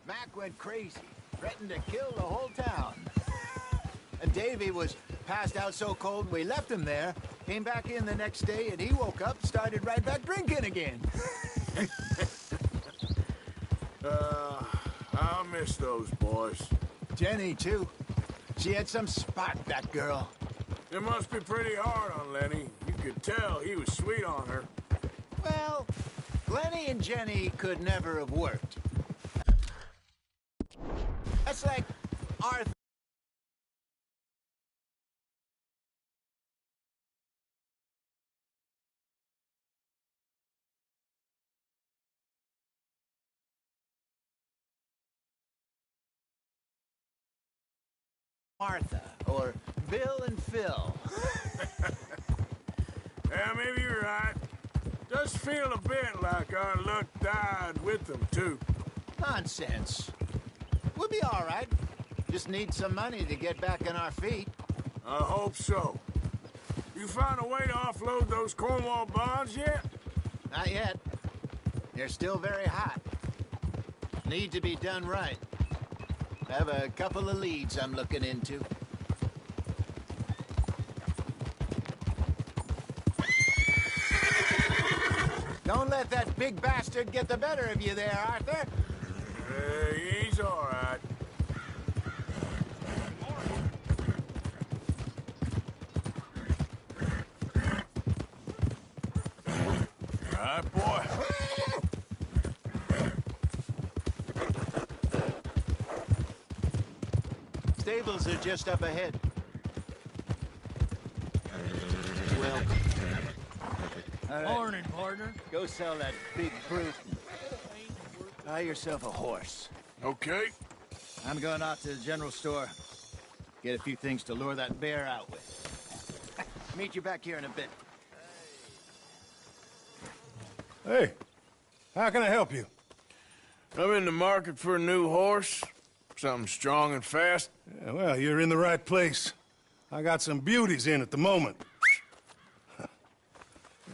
Mac went crazy, threatened to kill the whole town. And Davy was passed out so cold we left him there, came back in the next day, and he woke up, started right back drinking again. I'll miss those boys. Jenny, too. She had some spot, that girl. It must be pretty hard on Lenny. You could tell he was sweet on her. Well, Lenny and Jenny could never have worked. That's like Arthur. Martha, or Bill and Phil. Yeah, maybe you're right. Does feel a bit like our luck died with them, too. Nonsense. We'll be all right. Just need some money to get back on our feet. I hope so. You found a way to offload those Cornwall bonds yet? Not yet. They're still very hot. Need to be done right. I have a couple of leads I'm looking into. Don't let that big bastard get the better of you there, Arthur. He's all right. All right, boy. Stables are just up ahead. Welcome. All right. Morning, partner. Go sell that big brute. Buy yourself a horse. Okay. I'm going out to the general store. Get a few things to lure that bear out with. Meet you back here in a bit. Hey, how can I help you? I'm in the market for a new horse. Something strong and fast. Yeah, well, you're in the right place. I got some beauties in at the moment.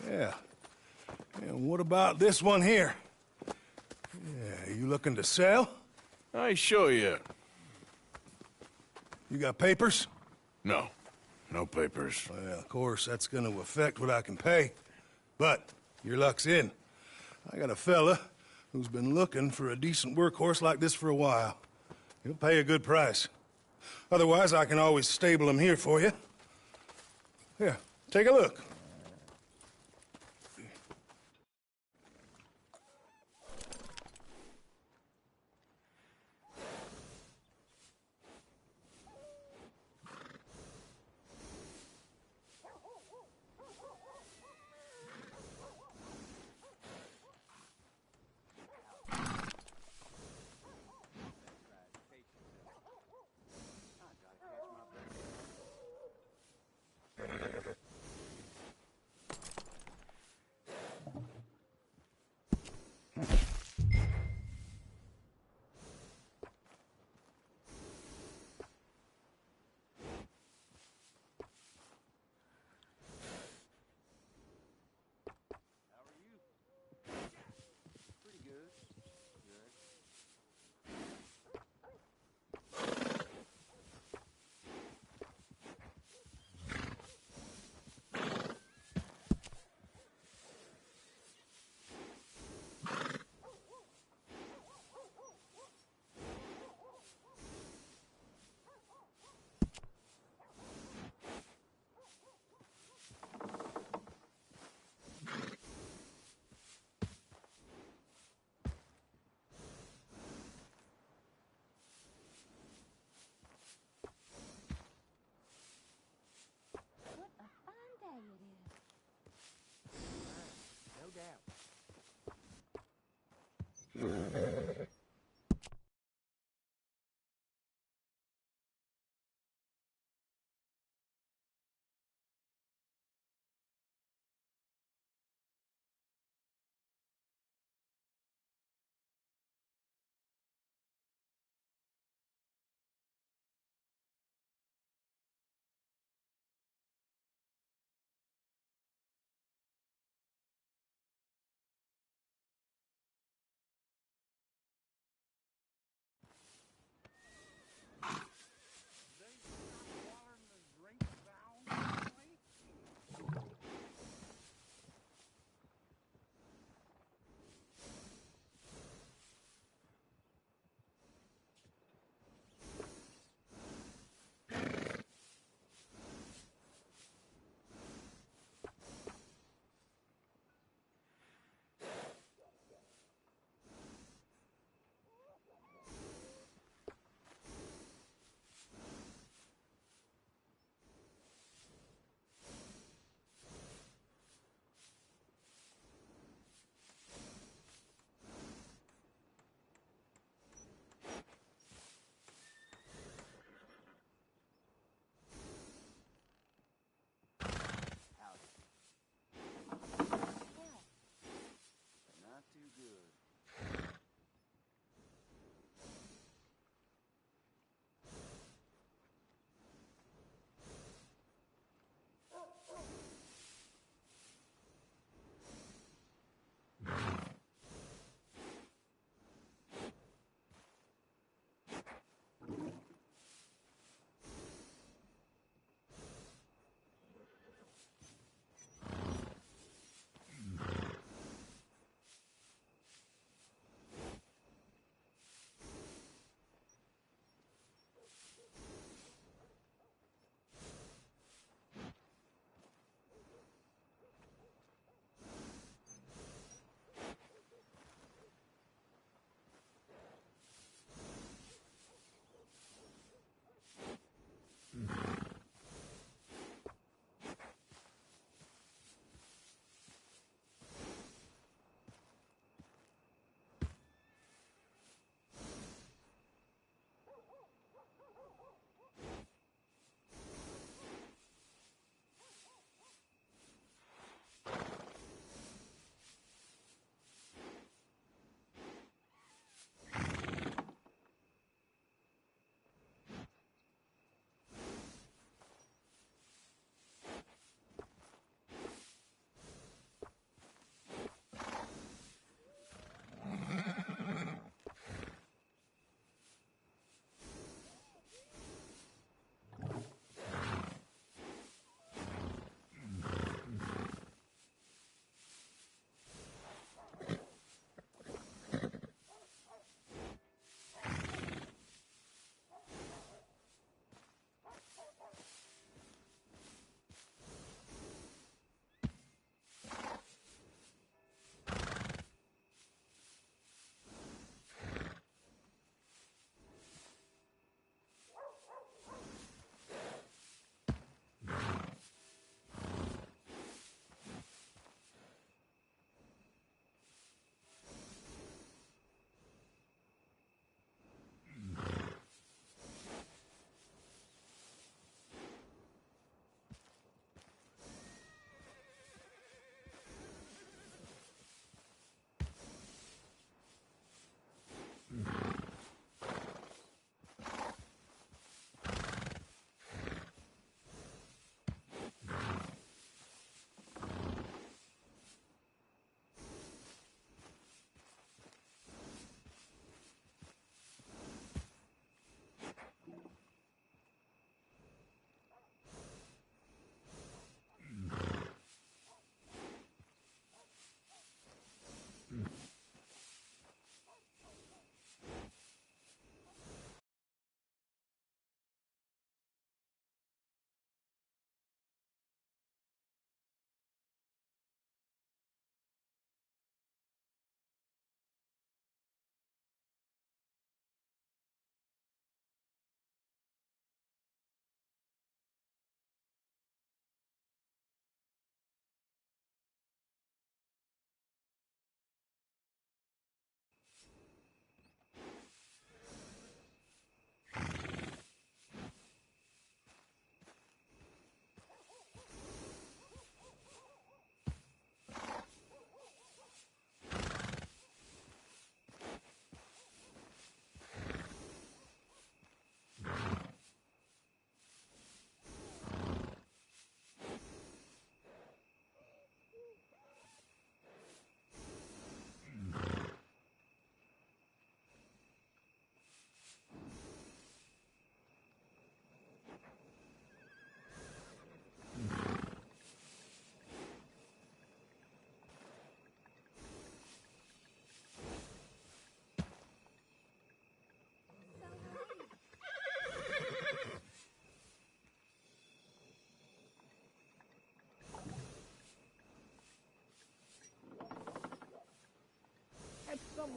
Yeah. And what about this one here? Yeah, you looking to sell? I ain't sure yet. You got papers? No. No papers. Well, of course, that's gonna affect what I can pay. But your luck's in. I got a fella who's been looking for a decent workhorse like this for a while. He'll pay a good price. Otherwise, I can always stable him here for you. Here, take a look.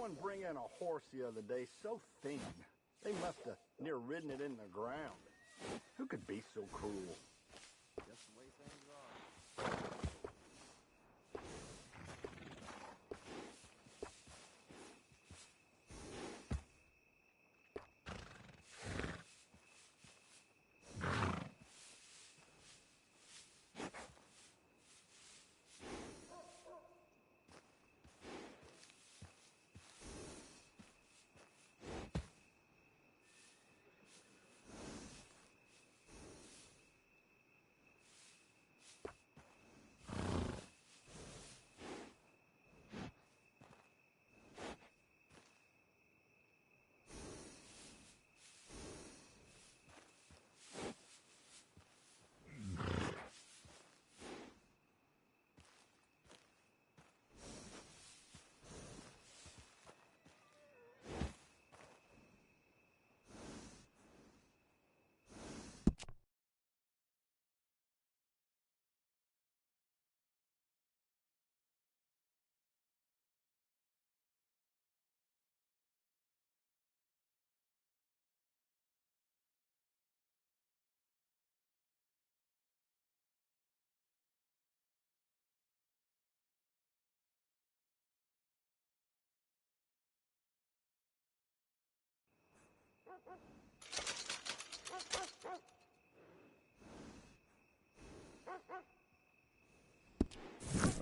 someone bring in a horse the other day so thin. They must have near ridden it in the ground. Who could be so cruel? Just the way things are.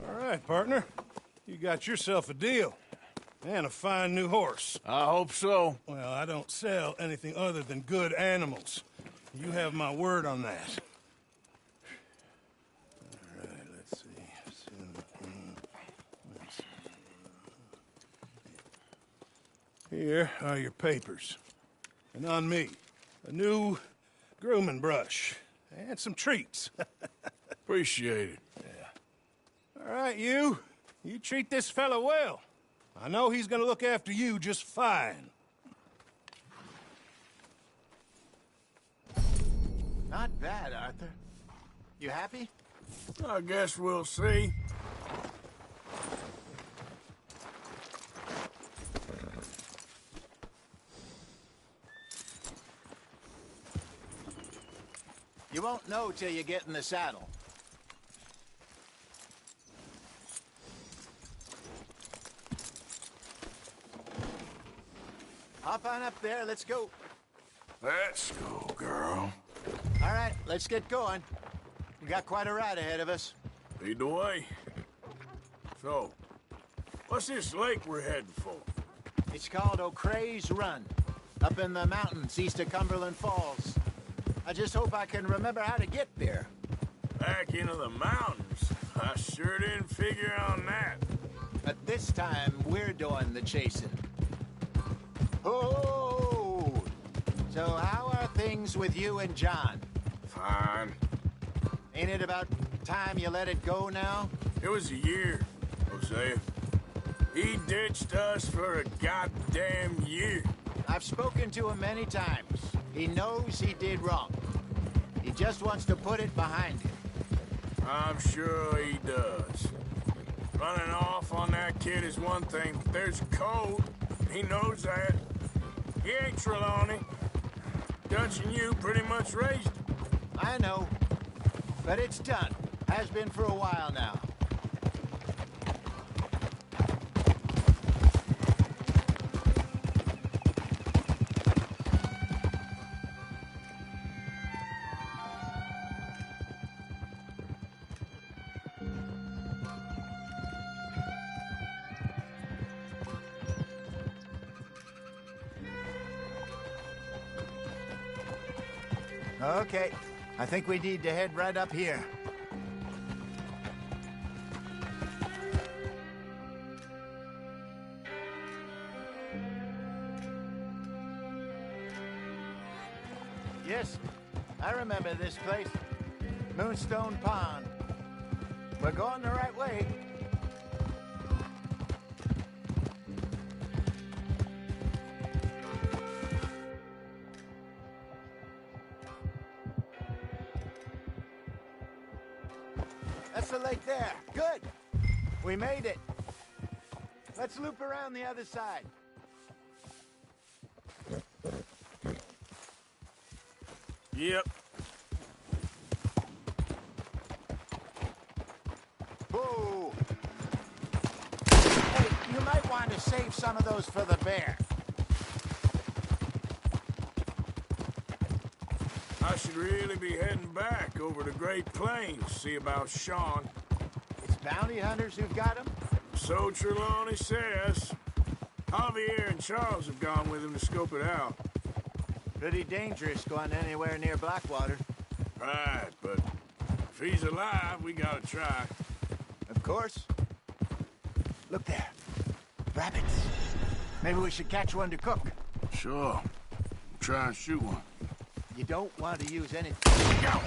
All right, partner. You got yourself a deal. And a fine new horse. I hope so. Well, I don't sell anything other than good animals. You have my word on that. All right, let's see. Here are your papers. And on me, a new grooming brush and some treats. Appreciate it. All right, you treat this fella well. I know he's gonna look after you just fine. Not bad, Arthur. You happy? I guess we'll see. You won't know till you get in the saddle. Hop on up there, let's go. Let's go, girl. All right, let's get going. We got quite a ride ahead of us. Lead the way. So, what's this lake we're heading for? It's called O'Creagh's Run, up in the mountains east of Cumberland Falls. I just hope I can remember how to get there. Back into the mountains? I sure didn't figure on that. But this time, we're doing the chasing. Oh! So how are things with you and John? Fine. Ain't it about time you let it go now? It was a year, Hosea. He ditched us for a goddamn year. I've spoken to him many times. He knows he did wrong. He just wants to put it behind him. I'm sure he does. Running off on that kid is one thing, but there's a code. He knows that. He ain't Trelawney. Dutch and you pretty much raised him. I know. But it's done. Has been for a while now. Okay, I think we need to head right up here. Yes, I remember this place. Moonstone Pond. We're going the right way. That's the lake there. Good. We made it. Let's loop around the other side. Yep. Whoa! Hey, you might want to save some of those for the bear. I should really be heading back over the Great Plains, see about Sean. It's bounty hunters who've got him? So Trelawney says. Javier and Charles have gone with him to scope it out. Pretty dangerous going anywhere near Blackwater. Right, but if he's alive, we gotta try. Of course. Look there. Rabbits. Maybe we should catch one to cook. Sure. Try and shoot one. You don't want to use any... Go!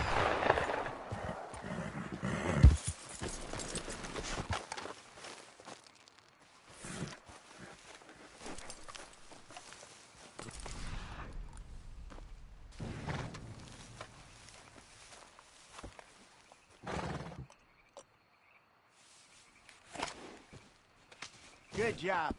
Good job.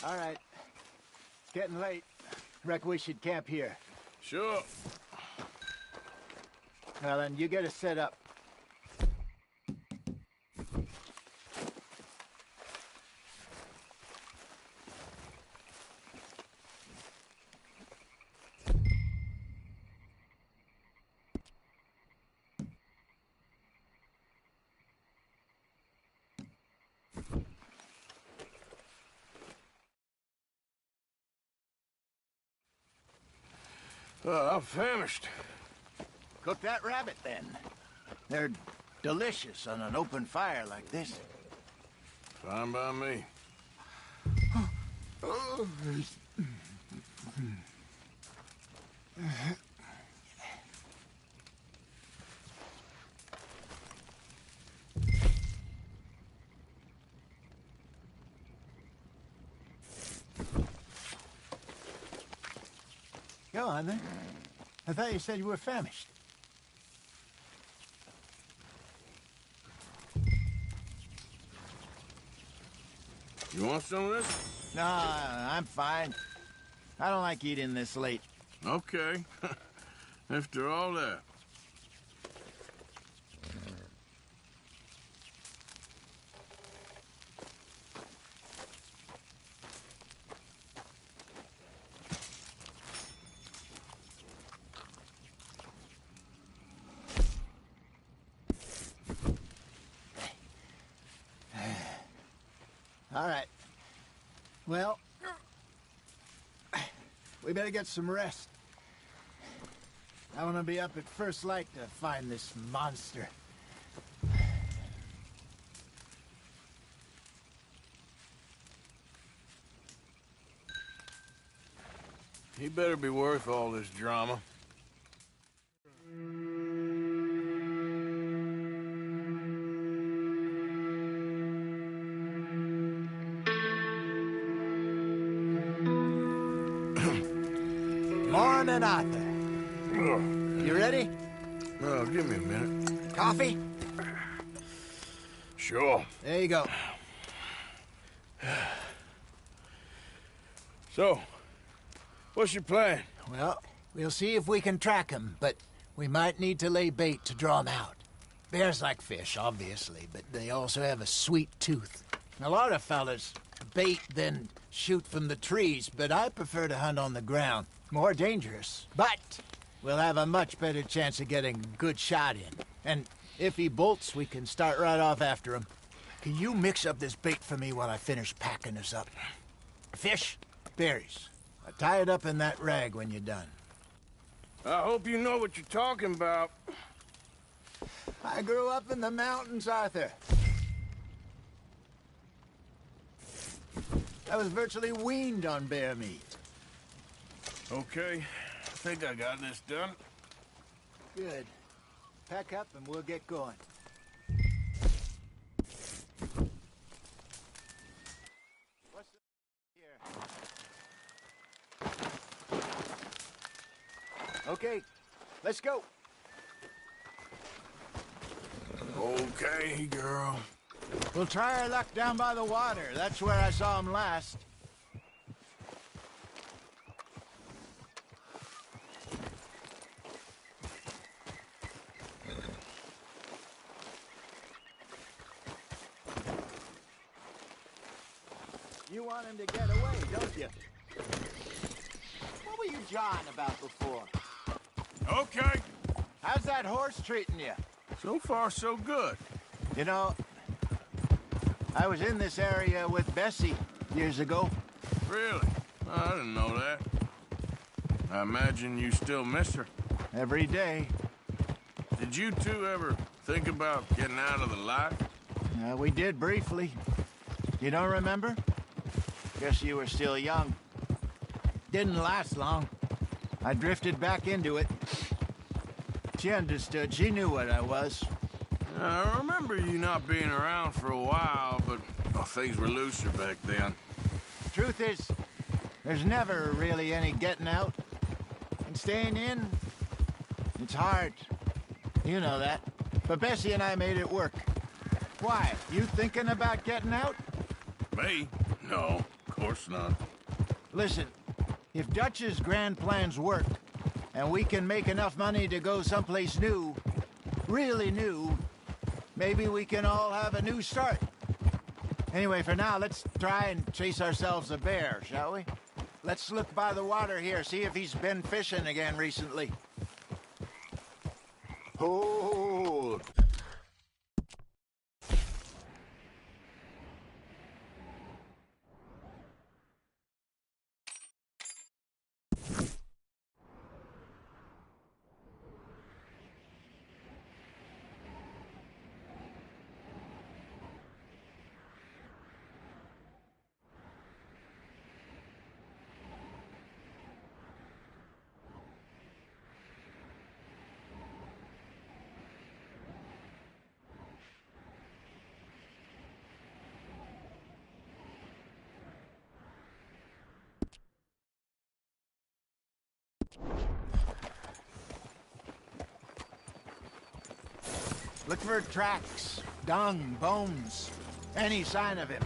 All right. It's getting late. Reckon we should camp here. Sure. Well, then, you get us set up. I'm famished. Cook that rabbit, then. They're delicious on an open fire like this. Fine by me. Go on, then. I thought you said you were famished. You want some of this? No, I'm fine. I don't like eating this late. Okay. After all that. All right. Well, we better get some rest. I want to be up at first light to find this monster. He better be worth all this drama. Morning, Arthur. You ready? Oh, give me a minute. Coffee? Sure. There you go. So, what's your plan? Well, we'll see if we can track him, but we might need to lay bait to draw him out. Bears like fish, obviously, but they also have a sweet tooth. A lot of fellas bait, then shoot from the trees, but I prefer to hunt on the ground. More dangerous, but we'll have a much better chance of getting a good shot in. And if he bolts, we can start right off after him. Can you mix up this bait for me while I finish packing this up? Fish, berries. Tie it up in that rag when you're done. I hope you know what you're talking about. I grew up in the mountains, Arthur. I was virtually weaned on bear meat. Okay, I think I got this done. Good. Pack up and we'll get going. What's here? Okay, let's go. Okay, girl. We'll try our luck down by the water. That's where I saw him last. You want him to get away, don't you? What were you jawing about before? Okay. How's that horse treating you? So far, so good. You know, I was in this area with Bessie years ago. Really? I didn't know that. I imagine you still miss her. Every day. Did you two ever think about getting out of the life? We did briefly. You don't remember? Guess you were still young. Didn't last long. I drifted back into it. She understood. She knew what I was. I remember you not being around for a while, but things were looser back then. Truth is, there's never really any getting out. And staying in, it's hard. You know that. But Bessie and I made it work. Why? You thinking about getting out? Me? No, of course not. Listen, if Dutch's grand plans work, and we can make enough money to go someplace new, really new, maybe we can all have a new start. Anyway, for now, let's try and chase ourselves a bear, shall we? Let's look by the water here, see if he's been fishing again recently. Hold! Look for tracks, dung, bones, any sign of him.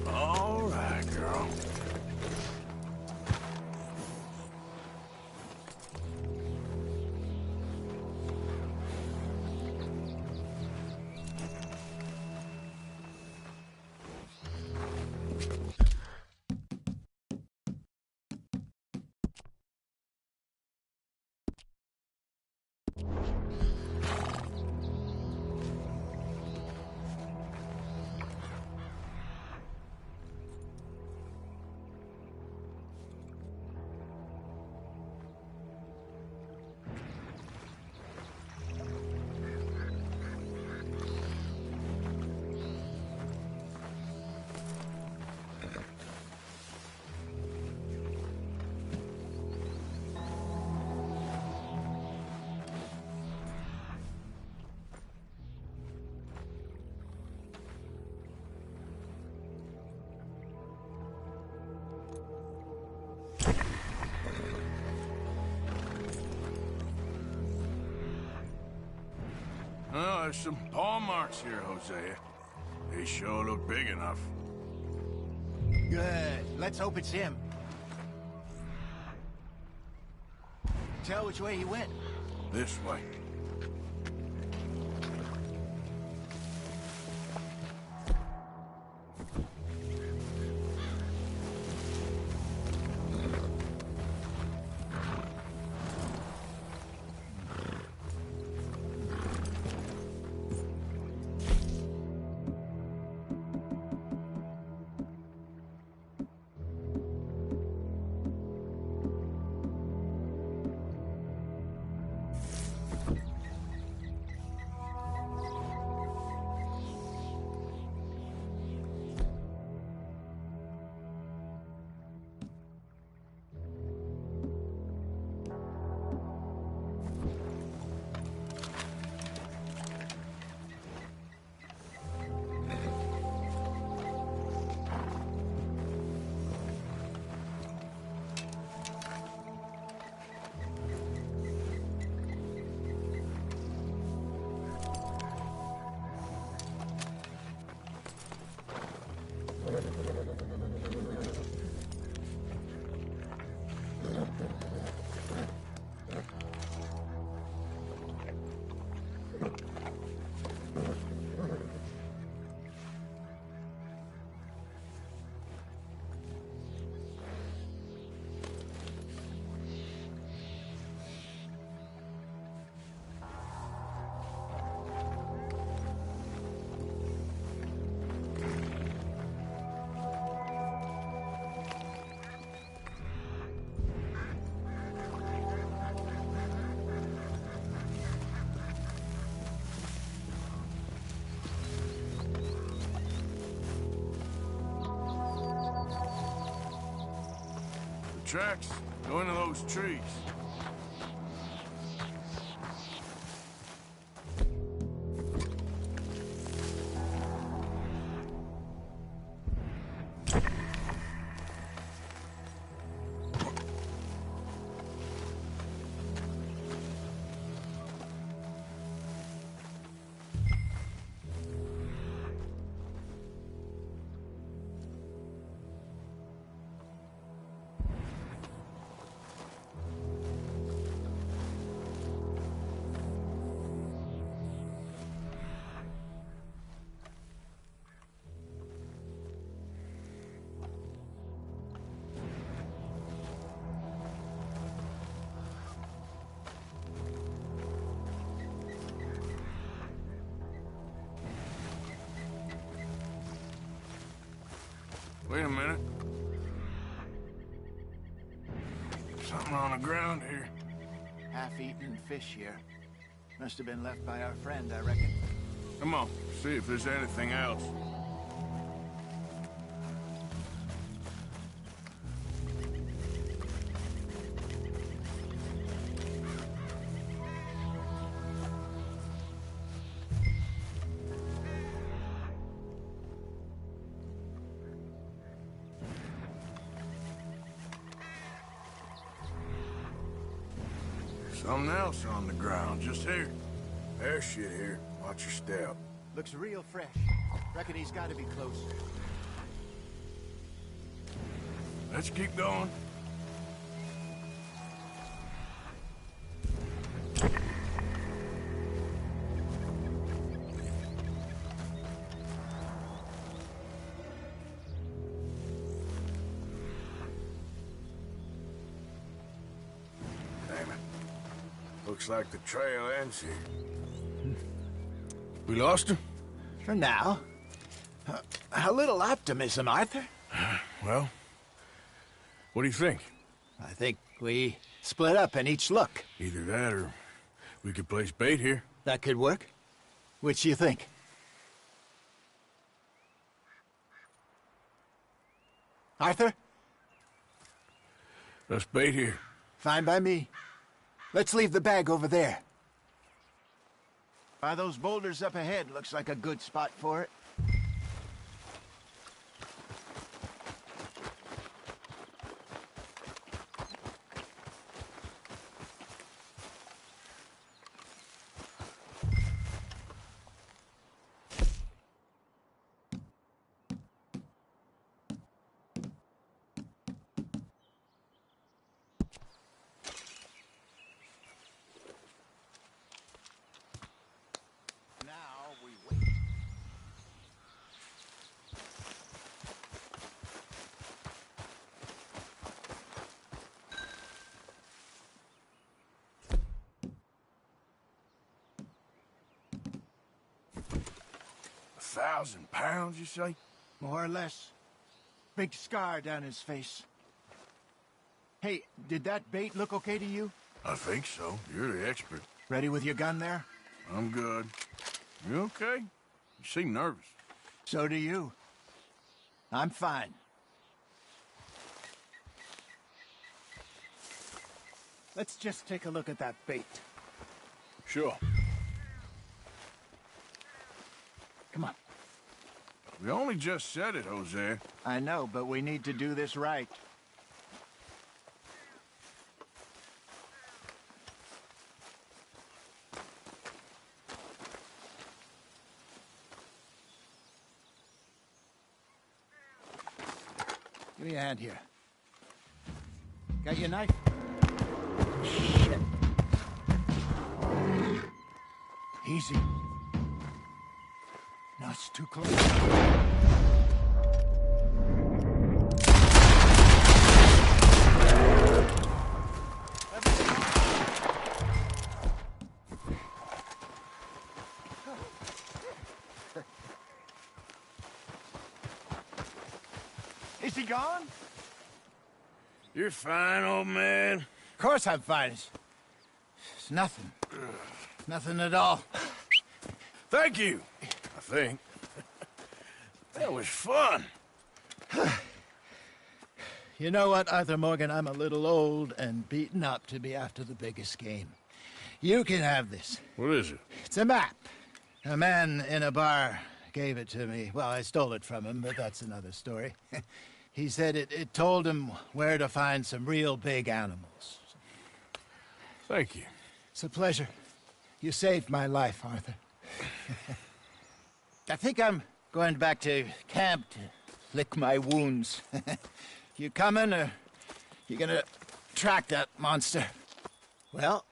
All right, girl. Well, there's some paw marks here, Hosea. They sure look big enough. Good. Let's hope it's him. Tell which way he went. This way. tracks go into those trees. Wait a minute. Something on the ground here. Half-eaten fish here. Must have been left by our friend, I reckon. Come on, see if there's anything else. Something else on the ground, just here. There's shit here. Watch your step. Looks real fresh. Reckon he's got to be close. Let's keep going. Looks like the trail ends here. We lost him? For now. A little optimism, Arthur. Well, what do you think? I think we split up and each look. Either that or we could place bait here. That could work. Which do you think? Arthur? Let's bait here. Fine by me. Let's leave the bag over there. By those boulders up ahead, looks like a good spot for it. £1,000, you say? More or less. Big scar down his face. Hey, did that bait look okay to you? I think so. You're the expert. Ready with your gun there? I'm good. You okay? You seem nervous. So do you. I'm fine. Let's just take a look at that bait. Sure. Come on. We only just said it, Jose. I know, but we need to do this right. Give me a hand here. Got your knife? Shit. Easy. No, it's too close. Is he gone? You're fine, old man. Of course I'm fine. It's nothing. Nothing at all. Thank you, I think. That was fun. You know what, Arthur Morgan? I'm a little old and beaten up to be after the biggest game. You can have this. What is it? It's a map. A man in a bar gave it to me. Well, I stole it from him, but that's another story. He said it told him where to find some real big animals. Thank you. It's a pleasure. You saved my life, Arthur. I think I'm going back to camp to lick my wounds. You coming, or you gonna track that monster? Well,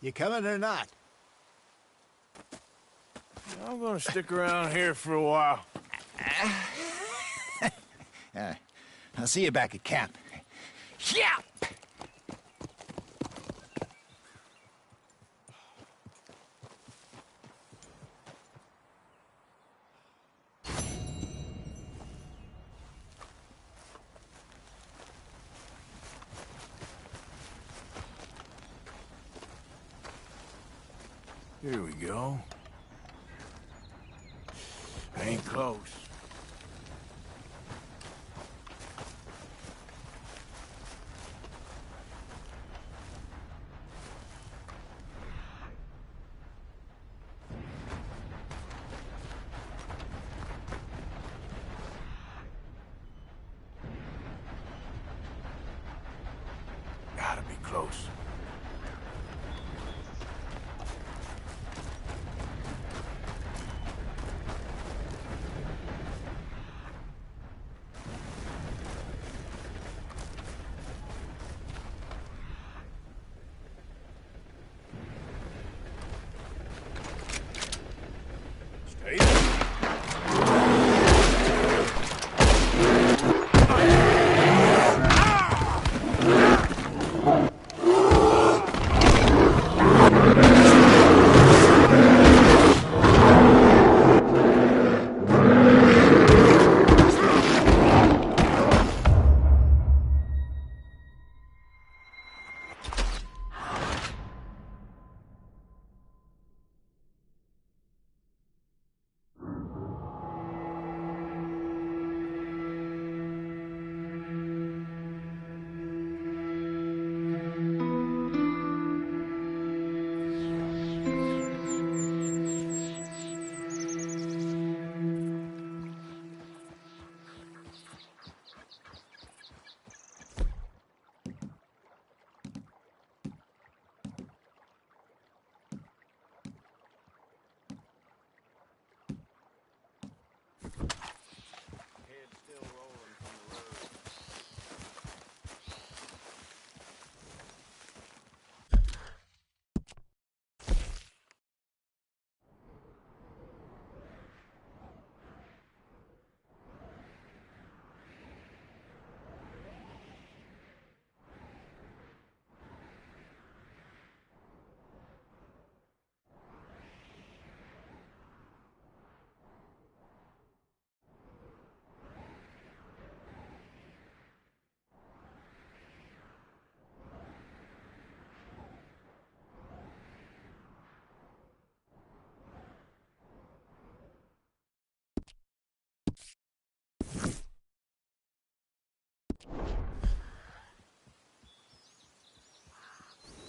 you coming or not? I'm gonna stick around here for a while. I'll see you back at camp. Yeah! Here we go. Ain't close. Gotta be close.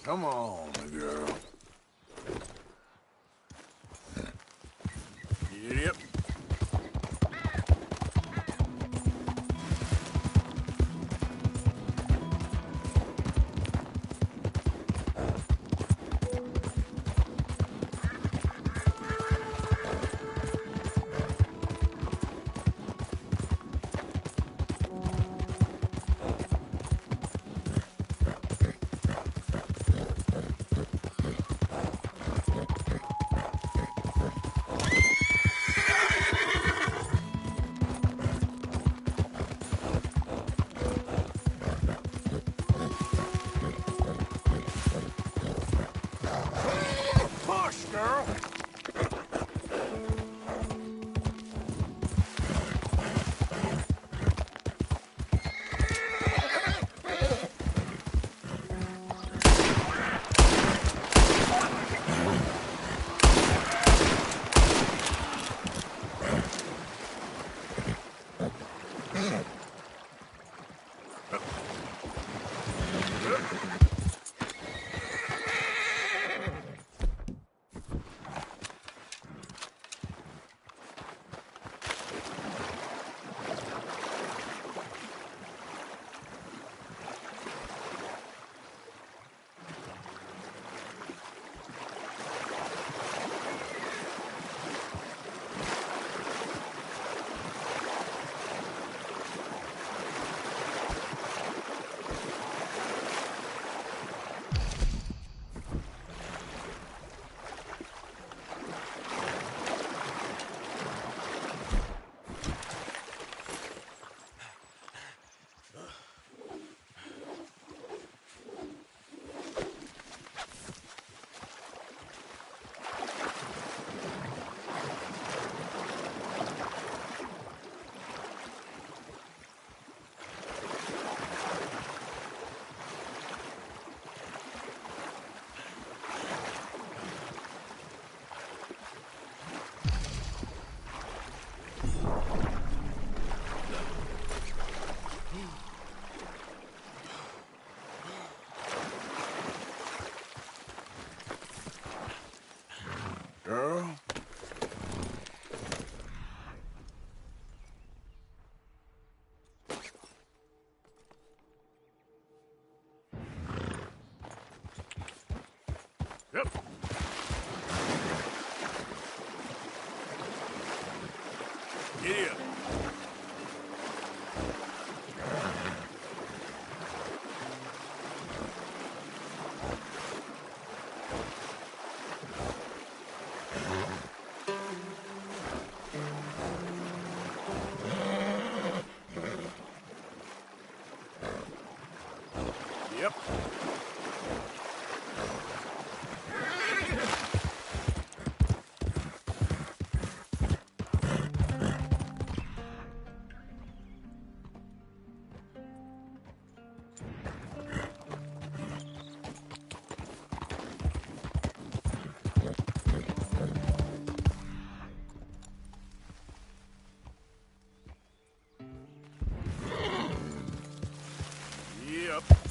Come on, girl. Yep. Yep. Yep.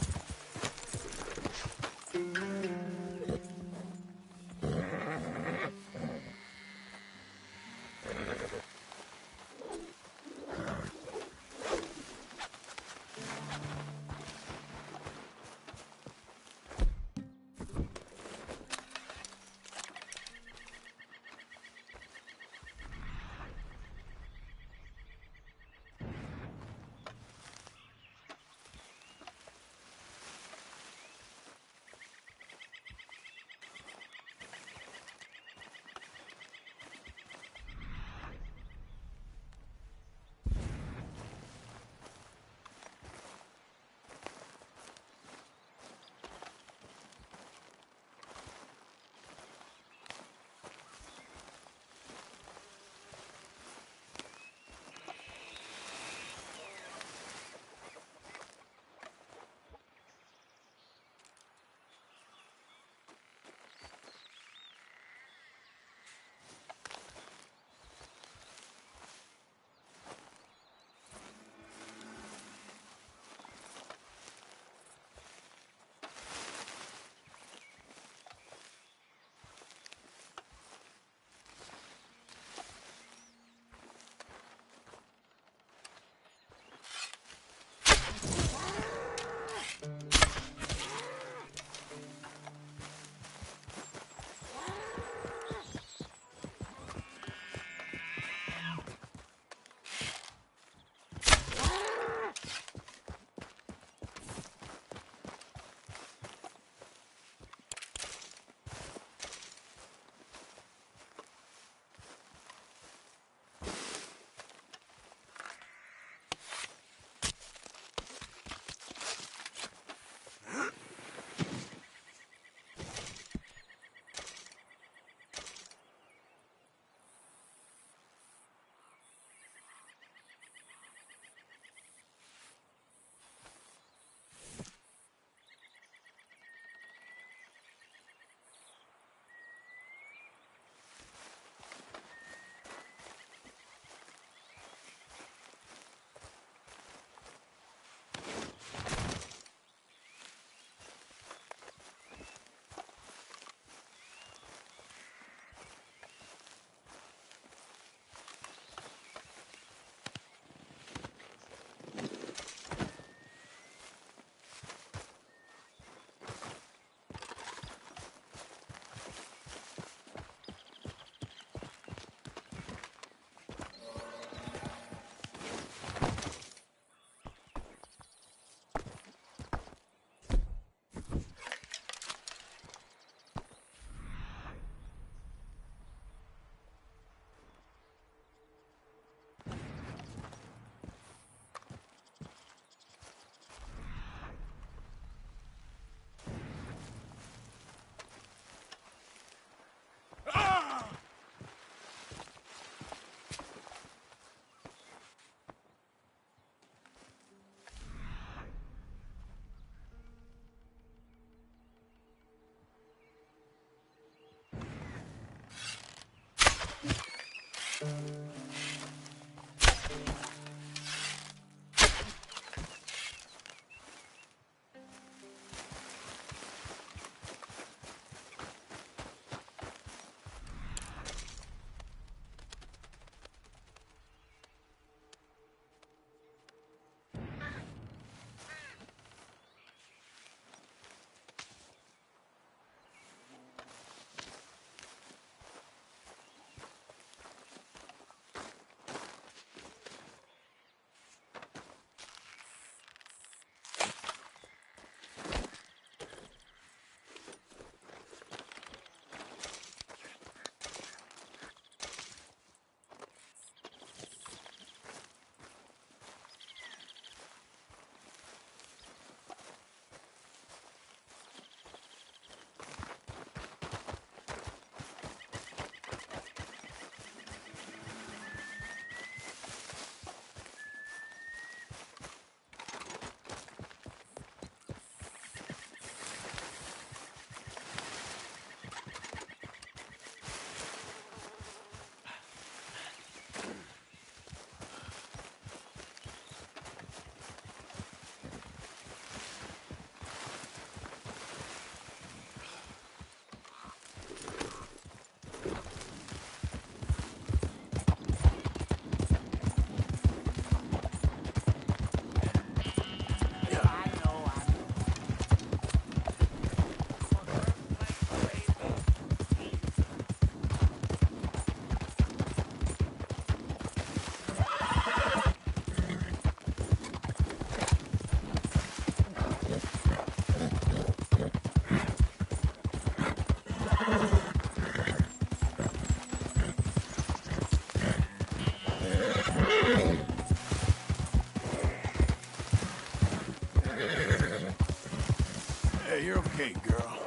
Yeah, you're okay, girl.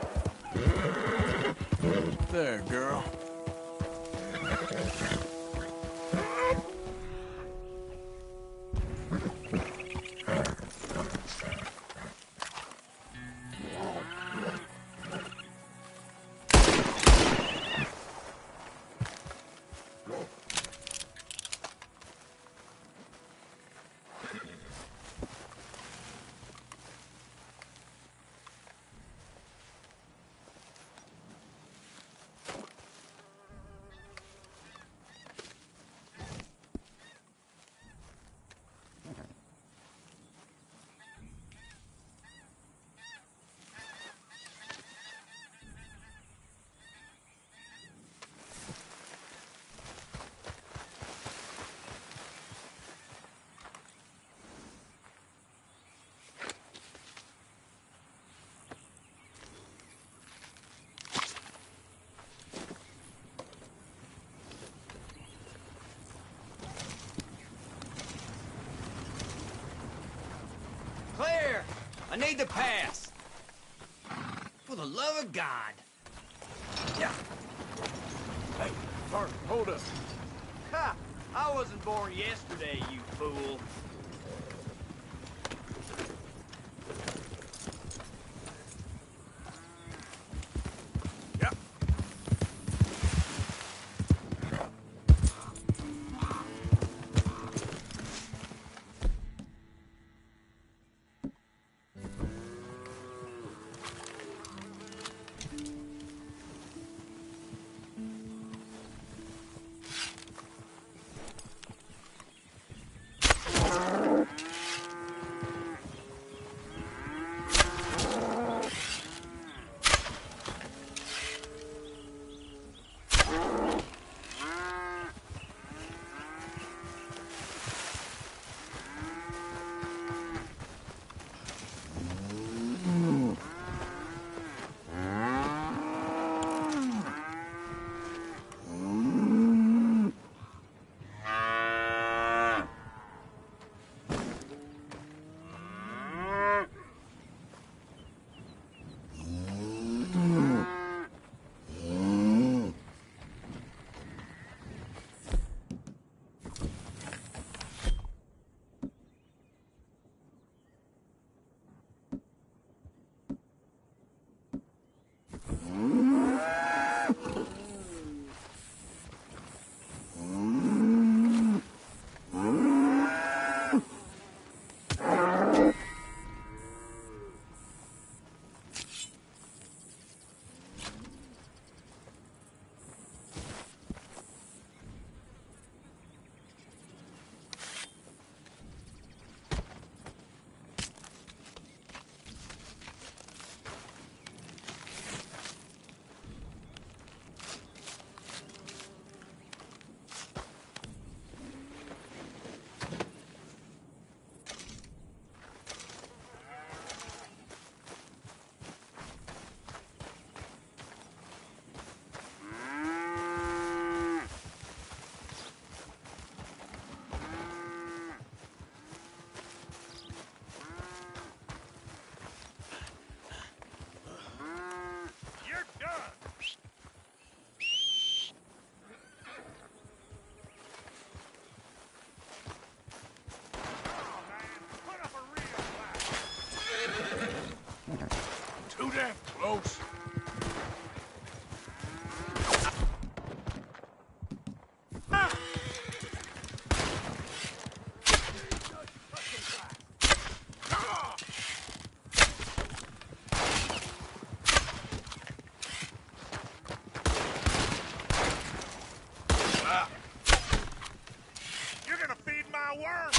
There, girl. Claire! I need the pass. For the love of God. Yeah. Hey, Bart, hold up. Ha! I wasn't born yesterday, you fool. Yeah. Too damn close. You're gonna feed my worm.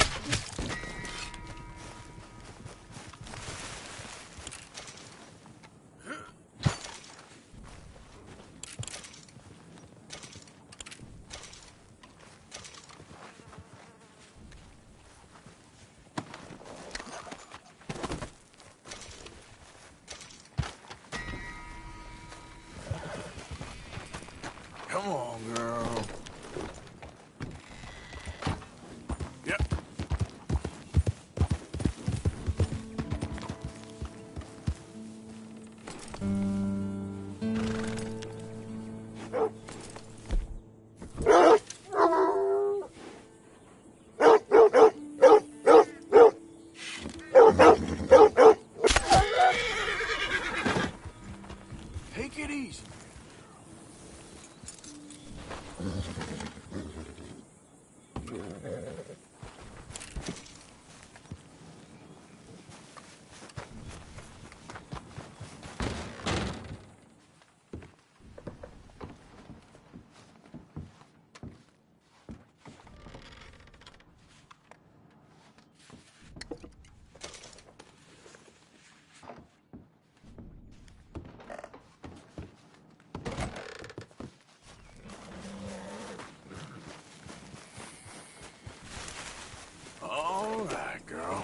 All right, girl.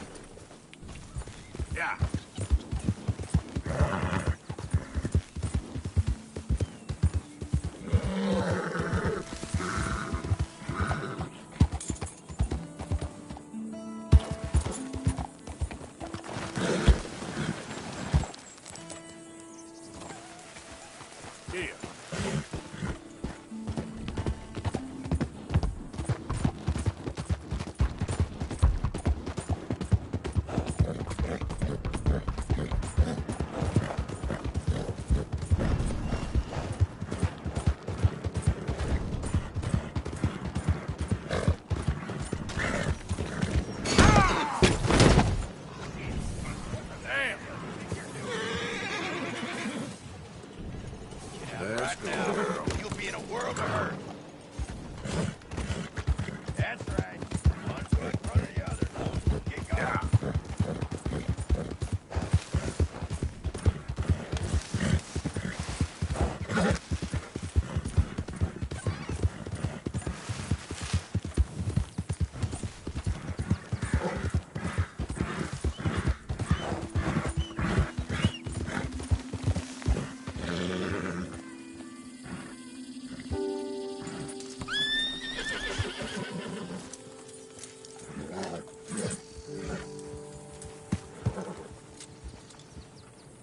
Yeah. Yeah. Damn. Let's go, girl. You'll be in a world of hurt. That's right. One foot in front of the other. Get going. Yeah.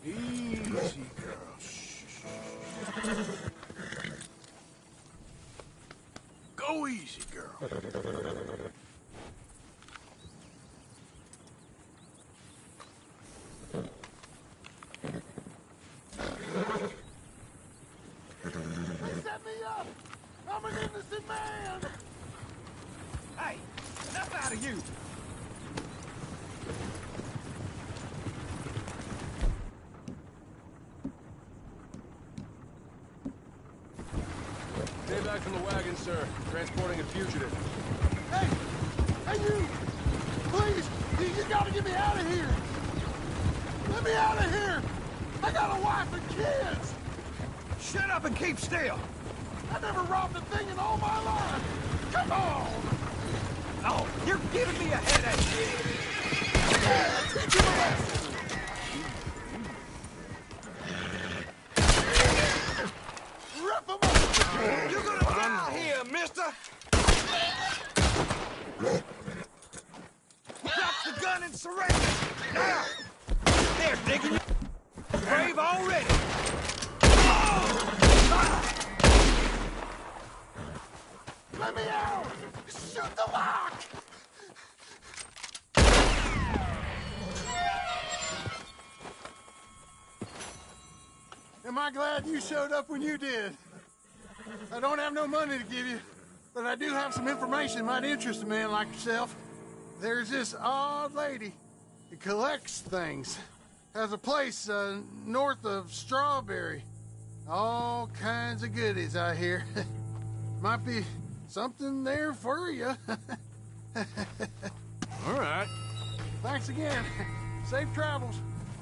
Easy, girl. Shh. Go easy, girl. Set me up! I'm an innocent man! Hey, enough out of you. Stay back from the wagon, sir. Transporting a fugitive. Hey! Hey, you! Please! You gotta get me out of here! Let me out of here! I got a wife and kids! Shut up and keep still. I never robbed a thing in all my life! Come on! Oh, you're giving me a headache. Yeah, teach him a lesson! Rip him up! You're gonna die here, mister. Drop the gun and surrender. Now. They're digging you. Brave already. Let me out! Shoot the lock! Am I glad you showed up when you did? I don't have no money to give you, but I do have some information that might interest a man like yourself. There's this odd lady who collects things. Has a place north of Strawberry. All kinds of goodies, I hear. Might be something there for you. All right. Thanks again. Safe travels.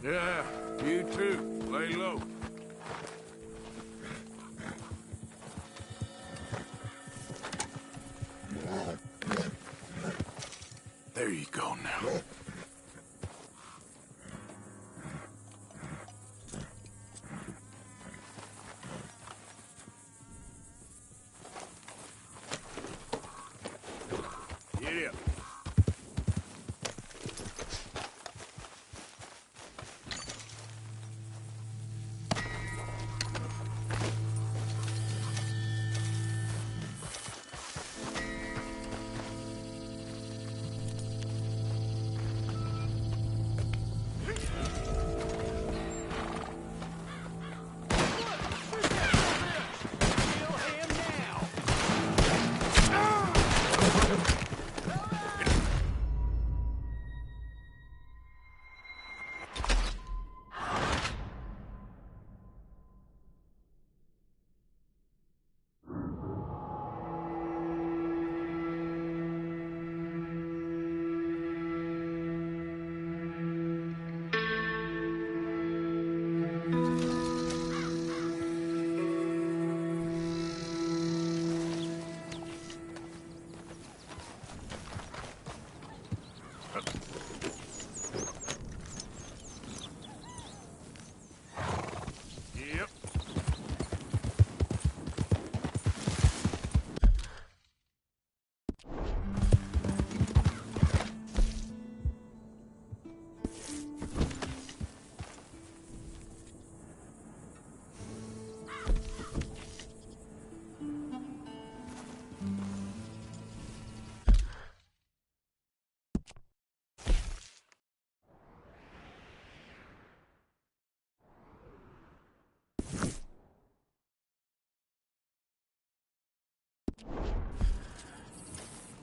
Yeah, you too. Lay low. There you go now. Yeah.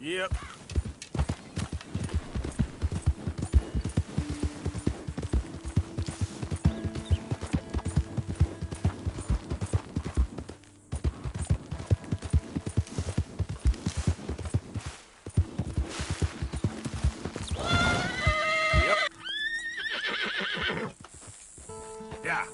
Yep. Yeah.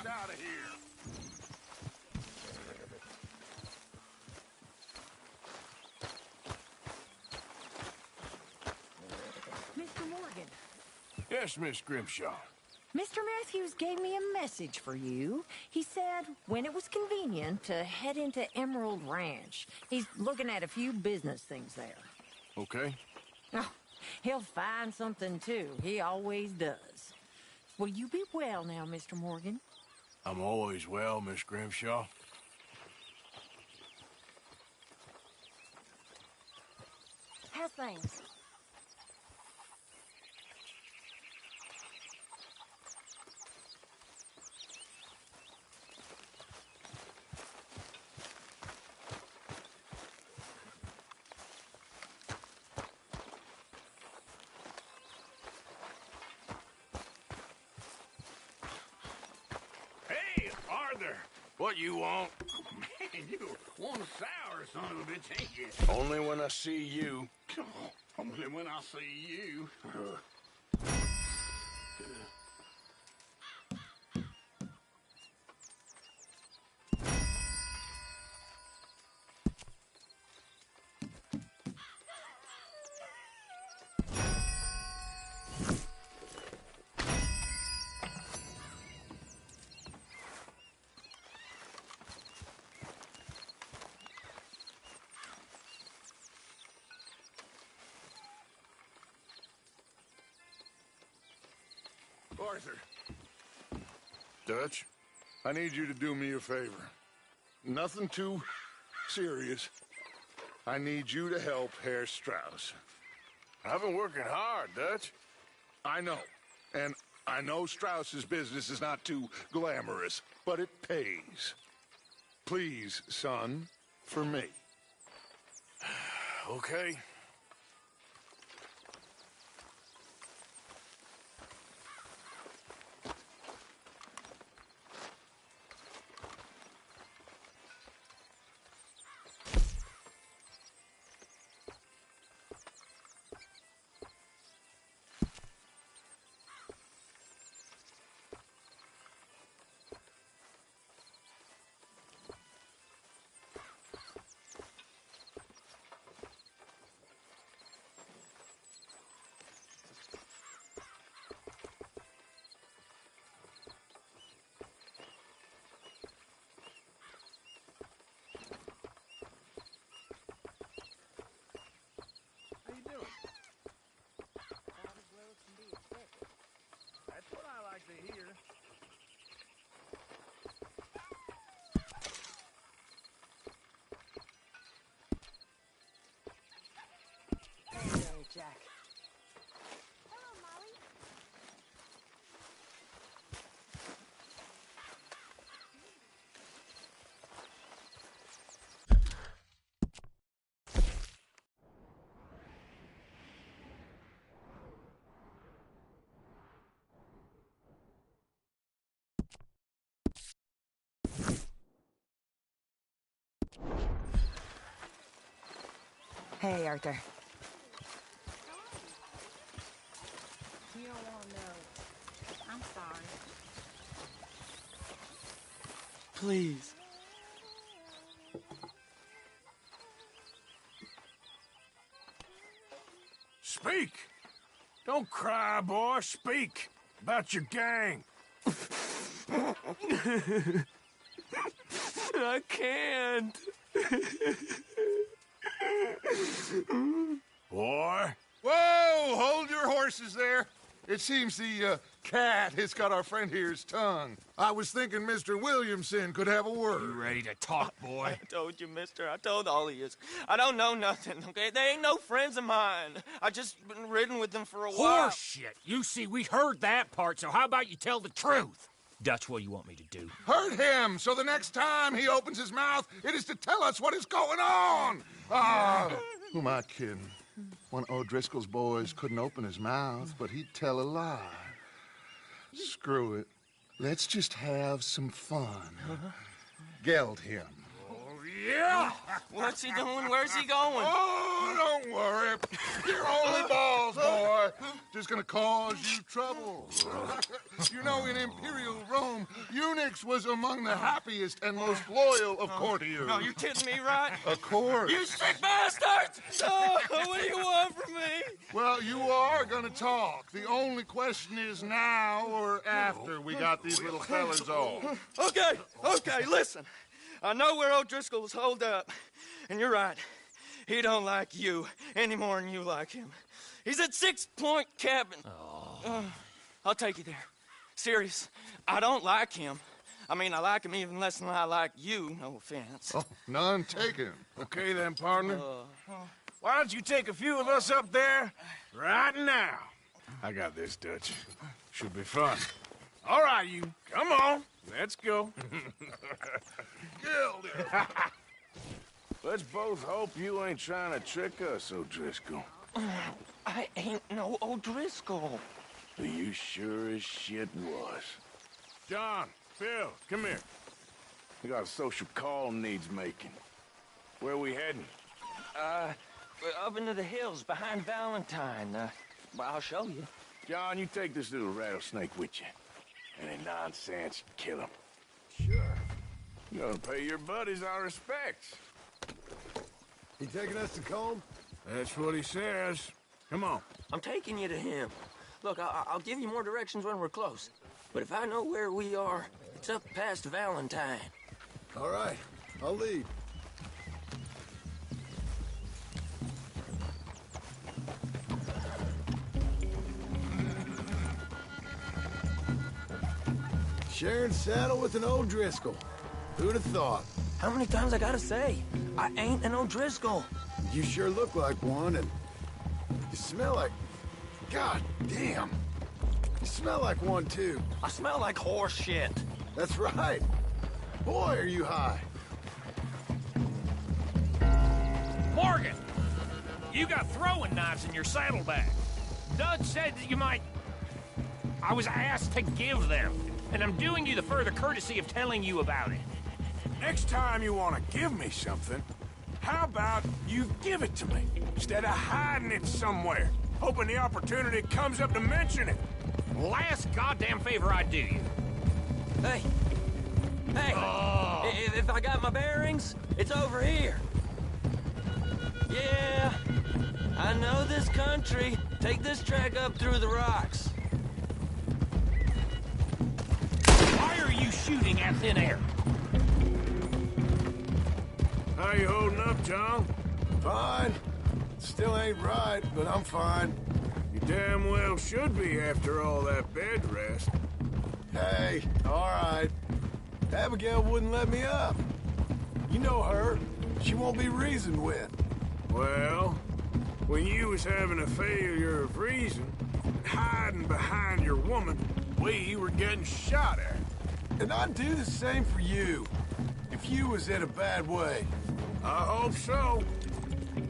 Out of here. Mr. Morgan, Yes, Miss Grimshaw. Mr. Matthews gave me a message for you. He said when it was convenient to head into Emerald Ranch. He's looking at a few business things there. Okay. Oh, he'll find something, too. He always does. Will you be well now, Mr. Morgan? I'm always well, Miss Grimshaw. How's things? Hey, Arthur. What you want? Man, you one sour son of a bitch, ain't you? Only when I see you. Only when I see you. Arthur, Dutch? I need you to do me a favor. Nothing too serious. I need you to help Herr Strauss. I've been working hard, Dutch. I know. And I know Strauss's business is not too glamorous, but it pays. Please, son, for me. Okay. That's what I like to hear. Hey, Jack. Hello, Molly. Hey, Arthur. Please. Speak! Don't cry, boy. Speak about your gang. I can't. Boy. Whoa! Hold your horses there. It seems the cat has got our friend here's tongue. I was thinking Mr. Williamson could have a word. You ready to talk, boy? I told you, mister. I told all of you. I don't know nothing, okay? They ain't no friends of mine. I just been ridden with them for a while. Horseshit. You see, we heard that part, so how about you tell the truth? That's what you want me to do. Hurt him, so the next time he opens his mouth, it is to tell us what is going on. Who am I kidding? One of O'Driscoll's boys couldn't open his mouth, but he'd tell a lie. Screw it. Let's just have some fun. Geld him. Yeah! What's he doing? Where's he going? Oh, don't worry. You're only balls, boy. Just gonna cause you trouble. You know, in Imperial Rome, eunuchs was among the happiest and most loyal of courtiers. No, you're kidding me, right? Of course. You sick bastards! Oh, what do you want from me? Well, you are gonna talk. The only question is now or after we got these little fellas off. Okay, listen. I know where O'Driscoll's holed up, and you're right. He don't like you any more than you like him. He's at 6 Point Cabin. I'll take you there. Serious, I don't like him. I mean, I like him even less than I like you, no offense. Oh, none taken. Okay then, partner. Why don't you take a few of us up there right now? I got this, Dutch. Should be fun. All right, you. Come on. Let's go. Let's both hope you ain't trying to trick us, O'Driscoll. I ain't no O'Driscoll. You sure as shit was. John, Phil, come here. We got a social call needs making. Where we heading? Up into the hills behind Valentine. Well, I'll show you. John, you take this little rattlesnake with you. Any nonsense, kill him. Sure. You gotta pay your buddies our respects. He taking us to Combe? That's what he says. Come on. I'm taking you to him. Look, I'll give you more directions when we're close. But if I know where we are, it's up past Valentine. All right, I'll lead. Sharing saddle with an O'Driscoll. Who'd have thought? How many times I gotta say? I ain't an O'Driscoll. You sure look like one, and you smell like... God damn. You smell like one, too. I smell like horse shit. That's right. Boy, are you high. Morgan! You got throwing knives in your saddlebag. Dud said that you might... I was asked to give them, and I'm doing you the further courtesy of telling you about it. Next time you want to give me something, how about you give it to me, instead of hiding it somewhere, hoping the opportunity comes up to mention it? Last goddamn favor I do you. Hey! If I got my bearings, it's over here. Yeah, I know this country. Take this track up through the rocks. Why are you shooting at thin air? How you holding up, John? Fine. Still ain't right, but I'm fine. You damn well should be after all that bed rest. Hey, all right. Abigail wouldn't let me up. You know her. She won't be reasoned with. Well, when you was having a failure of reason, hiding behind your woman, we were getting shot at. And I'd do the same for you, if you was in a bad way. I hope so.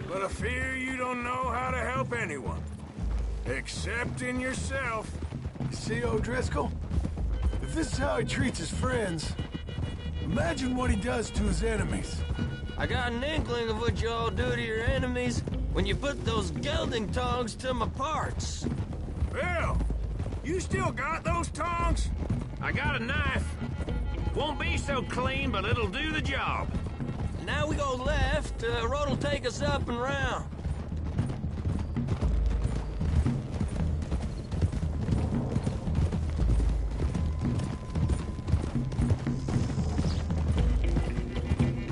But I fear you don't know how to help anyone. Except in yourself. You see, O'Driscoll? If this is how he treats his friends, imagine what he does to his enemies. I got an inkling of what you all do to your enemies when you put those gelding tongs to my parts. Bill, you still got those tongs? I got a knife. Won't be so clean, but it'll do the job. Now we go left. Road will take us up and round.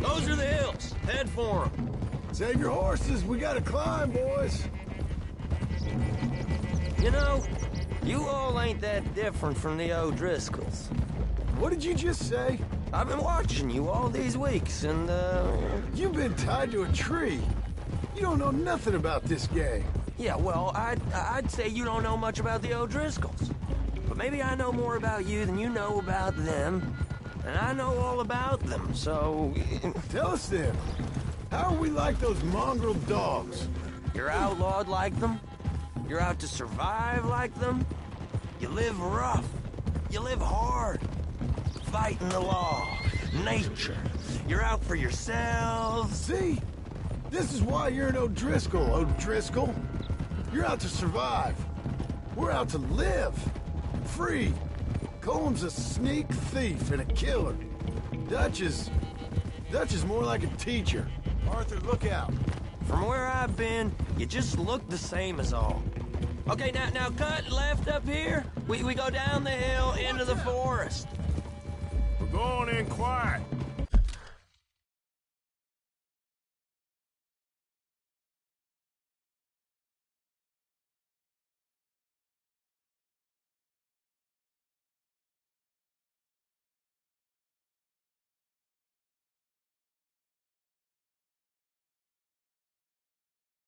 Those are the hills. Head for them. Save your horses. We gotta climb, boys. You know, you all ain't that different from the O'Driscolls. What did you just say? I've been watching you all these weeks, and, You've been tied to a tree. You don't know nothing about this gang. Yeah, well, I'd say you don't know much about the O'Driscolls. But maybe I know more about you than you know about them. And I know all about them, so... Tell us then. How are we like those mongrel dogs? You're outlawed like them. You're out to survive like them. You live rough. You live hard. Fighting the law. Nature. You're out for yourselves. See? This is why you're an O'Driscoll, O'Driscoll. You're out to survive. We're out to live. Free. Coleman's a sneak thief and a killer. Dutch is more like a teacher. Arthur, look out. From where I've been, you just look the same as all. Okay, now cut left up here. We go down the hill into the forest. We're going in quiet.